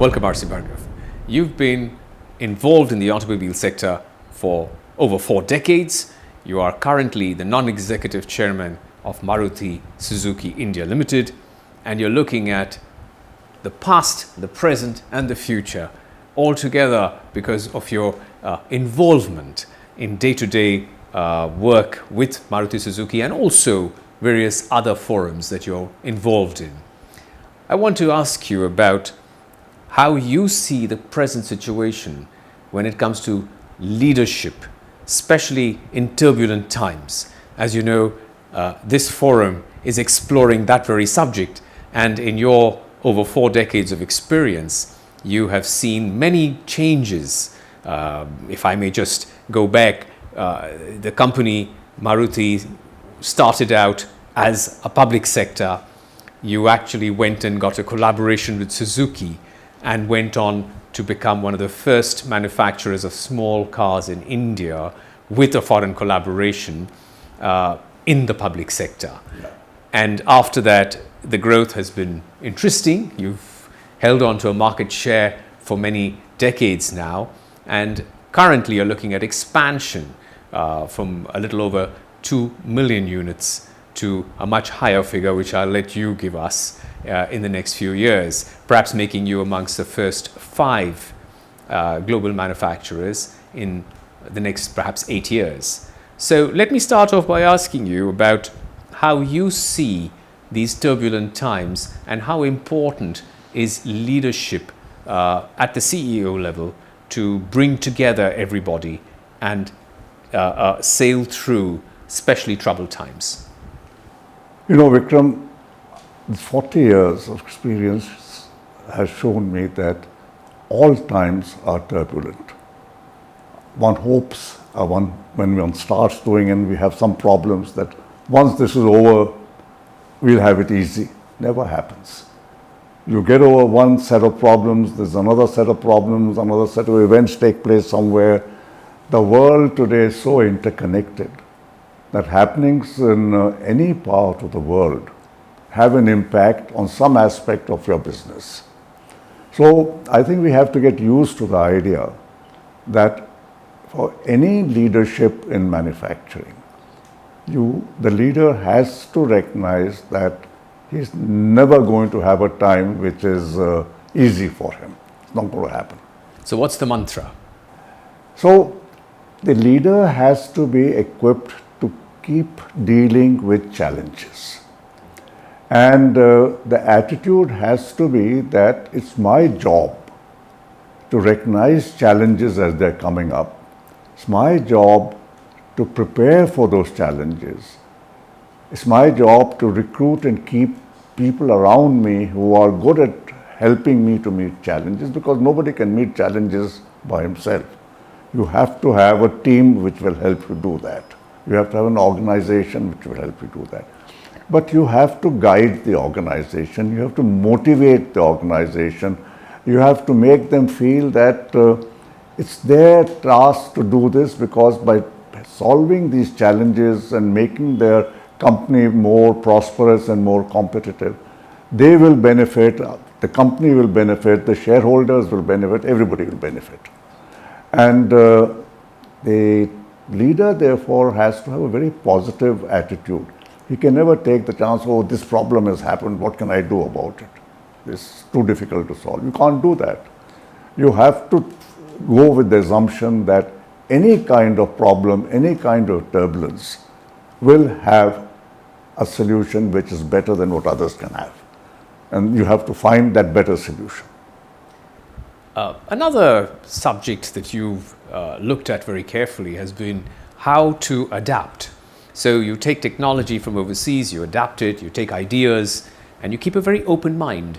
Welcome, RC Bhargava. You've been involved in the automobile sector for over 4 decades. You are currently the non-executive chairman of Maruti Suzuki India Limited, and you're looking at the past, the present, and the future all together because of your involvement in day-to-day work with Maruti Suzuki and also various other forums that you're involved in. I want to ask you about how you see the present situation when it comes to leadership, especially in turbulent times. As you know, this forum is exploring that very subject, and in your over 4 decades of experience, you have seen many changes. If I may just go back, the company Maruti started out as a public sector. You actually went and got a collaboration with Suzuki and went on to become one of the first manufacturers of small cars in India with a foreign collaboration in the public sector. Yeah. And after that, the growth has been interesting. You've held on to a market share for many decades now, and currently you're looking at expansion from a little over 2 million units to a much higher figure, which I'll let you give us in the next few years, perhaps making you amongst the first 5 global manufacturers in the next perhaps 8 years. So let me start off by asking you about how you see these turbulent times and how important is leadership at the CEO level to bring together everybody and sail through especially troubled times. You know, Vikram, 40 years of experience has shown me that all times are turbulent. One hopes when one starts doing and we have some problems that once this is over, we'll have it easy. Never happens. You get over one set of problems, there's another set of problems, another set of events take place somewhere. The world today is so interconnected that happenings in any part of the world have an impact on some aspect of your business. So I think we have to get used to the idea that for any leadership in manufacturing, the leader has to recognize that he's never going to have a time which is easy for him. It's not going to happen. So what's the mantra? So the leader has to be equipped to keep dealing with challenges. And the attitude has to be that it's my job to recognize challenges as they're coming up. It's my job to prepare for those challenges. It's my job to recruit and keep people around me who are good at helping me to meet challenges, because nobody can meet challenges by himself. You have to have a team which will help you do that. You have to have an organization which will help you do that. But you have to guide the organization, you have to motivate the organization, you have to make them feel that it's their task to do this, because by solving these challenges and making their company more prosperous and more competitive, they will benefit, the company will benefit, the shareholders will benefit, everybody will benefit. And the leader therefore has to have a very positive attitude. He can never take the chance, oh, this problem has happened, what can I do about it? It's too difficult to solve. You can't do that. You have to go with the assumption that any kind of problem, any kind of turbulence will have a solution which is better than what others can have. And you have to find that better solution. Another subject that you've looked at very carefully has been how to adapt. So you take technology from overseas, you adapt it, you take ideas, and you keep a very open mind.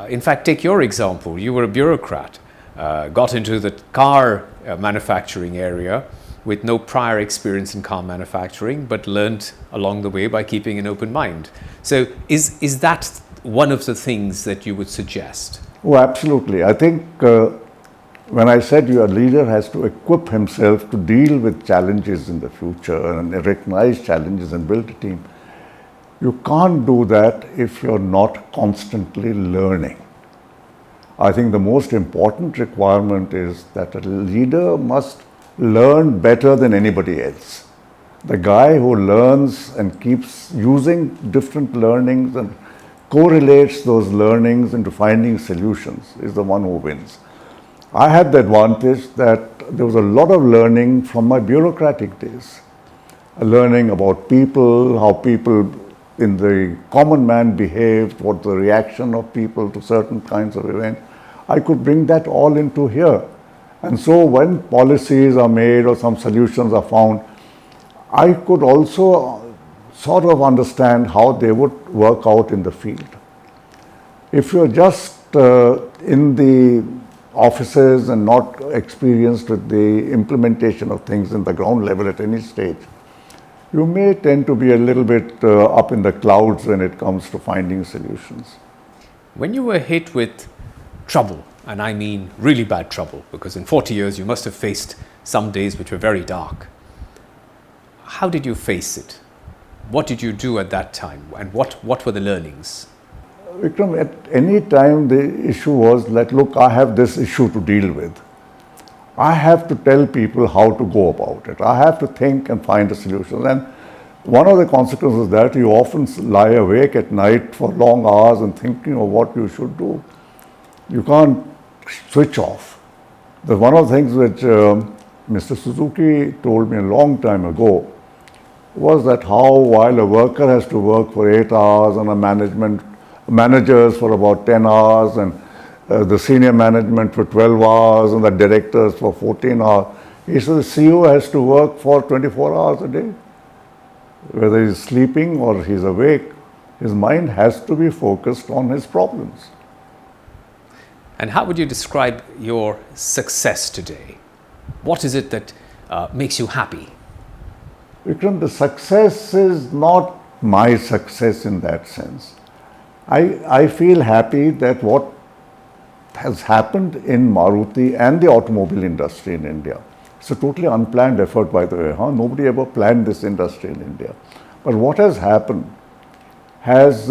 In fact, take your example. You were a bureaucrat, got into the car manufacturing area with no prior experience in car manufacturing, but learned along the way by keeping an open mind. So is that one of the things that you would suggest? Oh, absolutely. I think when I said your leader has to equip himself to deal with challenges in the future and recognize challenges and build a team, you can't do that if you're not constantly learning. I think the most important requirement is that a leader must learn better than anybody else. The guy who learns and keeps using different learnings and correlates those learnings into finding solutions is the one who wins. I had the advantage that there was a lot of learning from my bureaucratic days. Learning about people, how people in the common man behaved, what the reaction of people to certain kinds of events. I could bring that all into here. And so when policies are made or some solutions are found, I could also sort of understand how they would work out in the field. If you're just in the offices and not experienced with the implementation of things in the ground level at any stage, you may tend to be a little bit up in the clouds when it comes to finding solutions. When you were hit with trouble, and I mean really bad trouble, because in 40 years you must have faced some days which were very dark. How did you face it? What did you do at that time? And what were the learnings? Vikram, at any time the issue was that, look, I have this issue to deal with. I have to tell people how to go about it. I have to think and find a solution. And one of the consequences is that you often lie awake at night for long hours and thinking of what you should do. You can't switch off. One of the things which Mr. Suzuki told me a long time ago was that how while a worker has to work for 8 hours and managers for about 10 hours and the senior management for 12 hours and the directors for 14 hours, he said the CEO has to work for 24 hours a day. Whether he's sleeping or he's awake, his mind has to be focused on his problems. And how would you describe your success today? What is it that makes you happy? Vikram, the success is not my success in that sense. I feel happy that what has happened in Maruti and the automobile industry in India, it's a totally unplanned effort, by the way. Nobody ever planned this industry in India. But what has happened has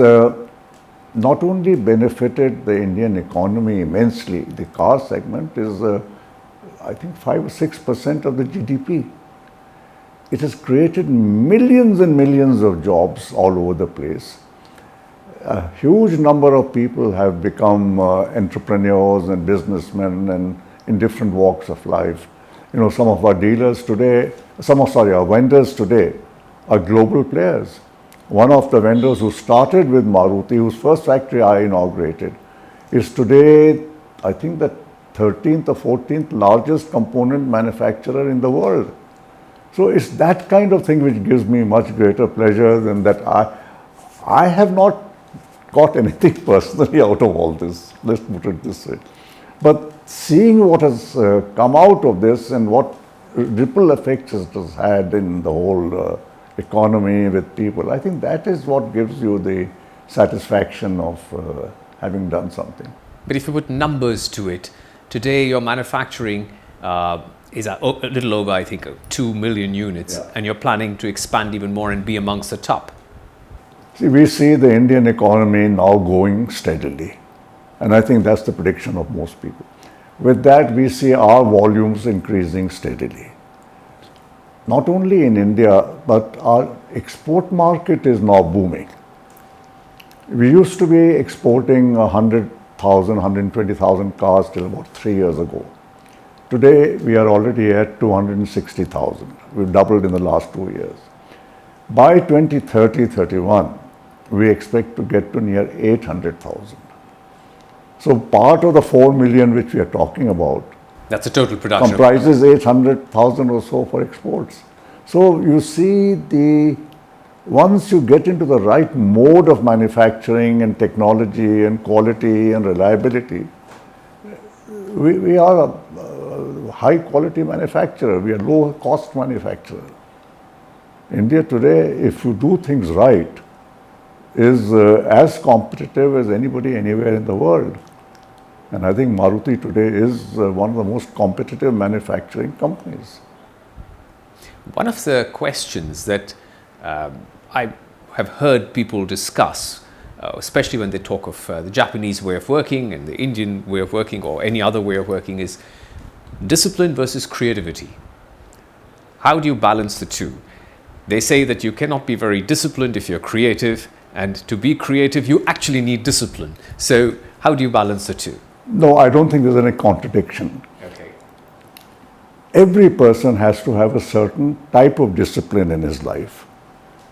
not only benefited the Indian economy immensely. The car segment is, I think, 5 or 6% of the GDP. It has created millions and millions of jobs all over the place. A huge number of people have become entrepreneurs and businessmen and in different walks of life. You know, some of our dealers today, our vendors today are global players. One of the vendors who started with Maruti, whose first factory I inaugurated, is today, I think, the 13th or 14th largest component manufacturer in the world. So it's that kind of thing which gives me much greater pleasure than that I have not got anything personally out of all this, let's put it this way. But seeing what has come out of this and what ripple effects it has had in the whole economy with people, I think that is what gives you the satisfaction of having done something. But if you put numbers to it, today your manufacturing is a little over, I think, 2 million units, and you're planning to expand even more and be amongst the top. See, we see the Indian economy now going steadily, and I think that's the prediction of most people. With that, we see our volumes increasing steadily. Not only in India, but our export market is now booming. We used to be exporting 100,000, 120,000 cars till about 3 years ago. Today, we are already at 260,000. We've doubled in the last 2 years. By 2030-31, we expect to get to near 800,000. So part of the 4 million which we are talking about, that's a total production, comprises 800,000 or so for exports. So you see, once you get into the right mode of manufacturing and technology and quality and reliability, we are a high quality manufacturer, we are low cost manufacturer. India today, if you do things right, is as competitive as anybody anywhere in the world. And I think Maruti today is one of the most competitive manufacturing companies. One of the questions that I have heard people discuss especially when they talk of the Japanese way of working and the Indian way of working or any other way of working, is discipline versus creativity. How do you balance the two? They say that you cannot be very disciplined if you're creative, and to be creative, you actually need discipline. So, how do you balance the two? No, I don't think there's any contradiction. Okay. Every person has to have a certain type of discipline in his life.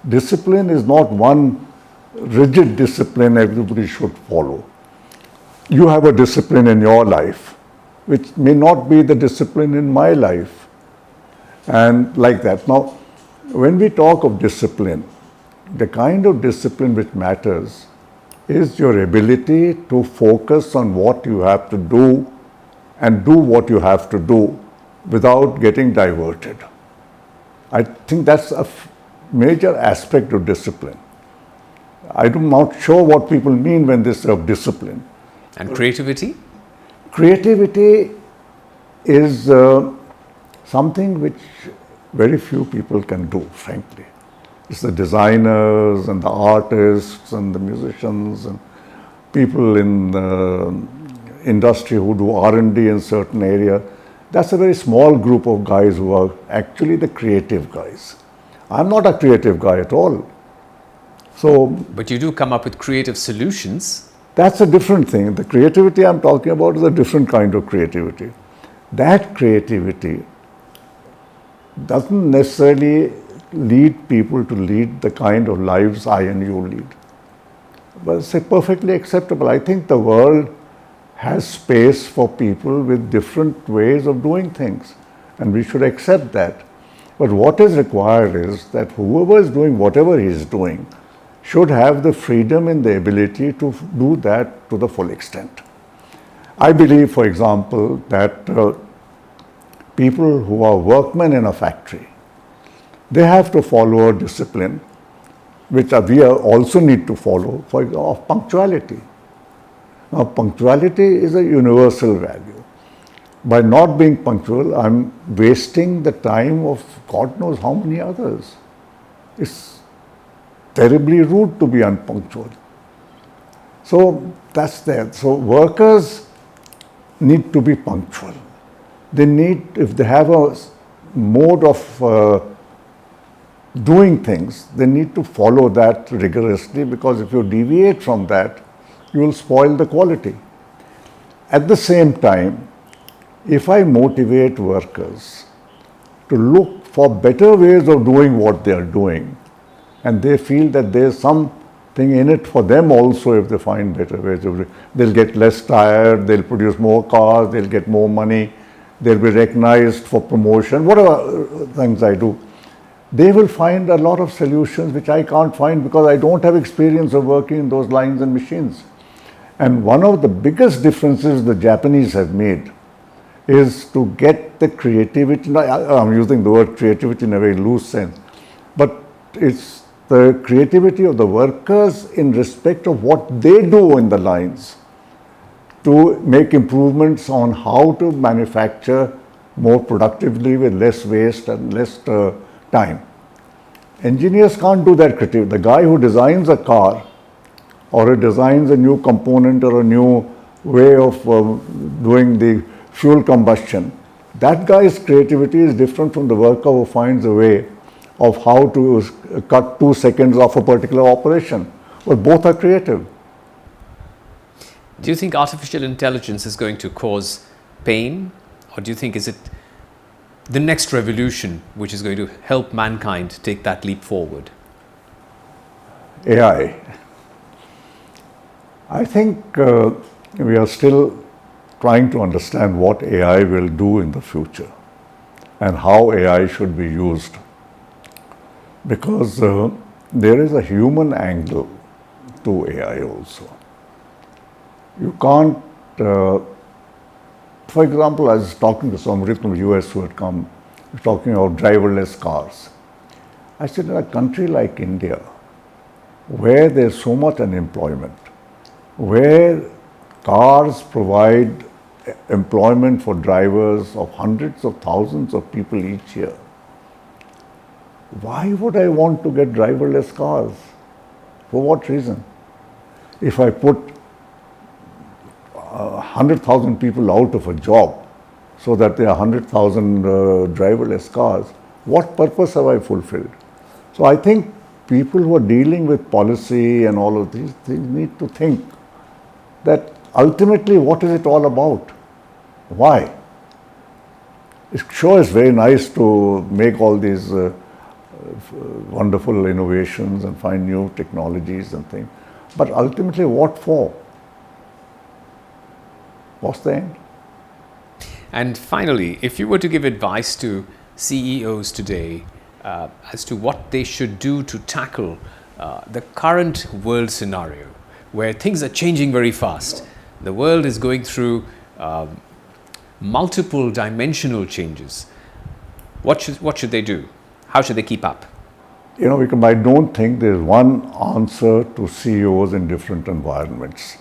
Discipline is not one rigid discipline everybody should follow. You have a discipline in your life, which may not be the discipline in my life. And like that. Now, when we talk of discipline, the kind of discipline which matters is your ability to focus on what you have to do and do what you have to do without getting diverted. I think that's a major aspect of discipline. I'm not sure what people mean when they say of discipline. And creativity? Creativity is something which very few people can do, frankly. It's the designers and the artists and the musicians and people in the industry who do R&D in certain area. That's a very small group of guys who are actually the creative guys. I'm not a creative guy at all. So, but you do come up with creative solutions. That's a different thing. The creativity I'm talking about is a different kind of creativity. That creativity doesn't necessarily lead people to lead the kind of lives I and you lead. But it's perfectly acceptable. I think the world has space for people with different ways of doing things, and we should accept that. But what is required is that whoever is doing whatever he is doing should have the freedom and the ability to do that to the full extent. I believe, for example, that people who are workmen in a factory, they have to follow a discipline which we also need to follow, for example, of punctuality. Now, punctuality is a universal value. By not being punctual, I'm wasting the time of God knows how many others. It's terribly rude to be unpunctual. So that's there. So workers need to be punctual. They need, if they have a mode of doing things, they need to follow that rigorously, because if you deviate from that, you will spoil the quality. At the same time, if I motivate workers to look for better ways of doing what they are doing, and they feel that there's something in it for them also if they find better ways of doing it, they'll get less tired, they'll produce more cars, they'll get more money, they'll be recognized for promotion, whatever things I do. They will find a lot of solutions which I can't find because I don't have experience of working in those lines and machines. And one of the biggest differences the Japanese have made is to get the creativity. I'm using the word creativity in a very loose sense, but it's the creativity of the workers in respect of what they do in the lines to make improvements on how to manufacture more productively with less waste and less time. Engineers can't do that creativity. The guy who designs a car or who designs a new component or a new way of doing the fuel combustion, that guy's creativity is different from the worker who finds a way of how to cut 2 seconds off a particular operation. Well, both are creative. Do you think artificial intelligence is going to cause pain, or do you think is it the next revolution which is going to help mankind take that leap forward? AI. I think we are still trying to understand what AI will do in the future and how AI should be used, because there is a human angle to AI also. You can't, for example, I was talking to somebody from the US who had come, talking about driverless cars. I said, in a country like India, where there's so much unemployment, where cars provide employment for drivers of hundreds of thousands of people each year, why would I want to get driverless cars? For what reason? if I put 100,000 people out of a job so that there are 100,000 driverless cars, what purpose have I fulfilled? So I think people who are dealing with policy and all of these things need to think that ultimately what is it all about? Why? It sure is very nice to make all these wonderful innovations and find new technologies and things, but ultimately what for? What's the end? And finally, if you were to give advice to CEOs today as to what they should do to tackle the current world scenario, where things are changing very fast, the world is going through multiple dimensional changes, what should they do? How should they keep up? Because I don't think there's one answer to CEOs in different environments.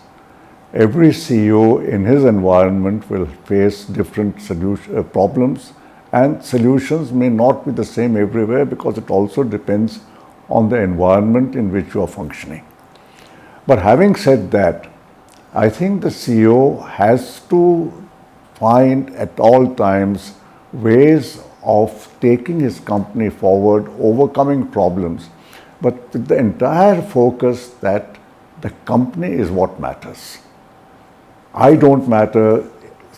Every CEO in his environment will face different problems, and solutions may not be the same everywhere because it also depends on the environment in which you are functioning. But having said that, I think the CEO has to find at all times ways of taking his company forward, overcoming problems, but with the entire focus that the company is what matters. I don't matter,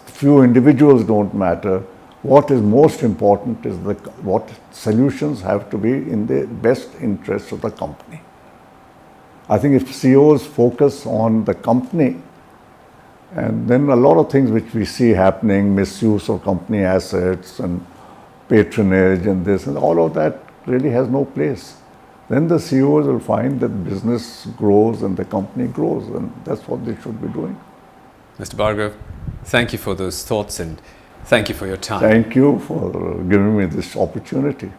few individuals don't matter. What is most important is what solutions have to be in the best interest of the company. I think if CEOs focus on the company, and then a lot of things which we see happening, misuse of company assets and patronage and this and all of that really has no place. Then the CEOs will find that business grows and the company grows, and that's what they should be doing. Mr. Bhargava, thank you for those thoughts and thank you for your time. Thank you for giving me this opportunity.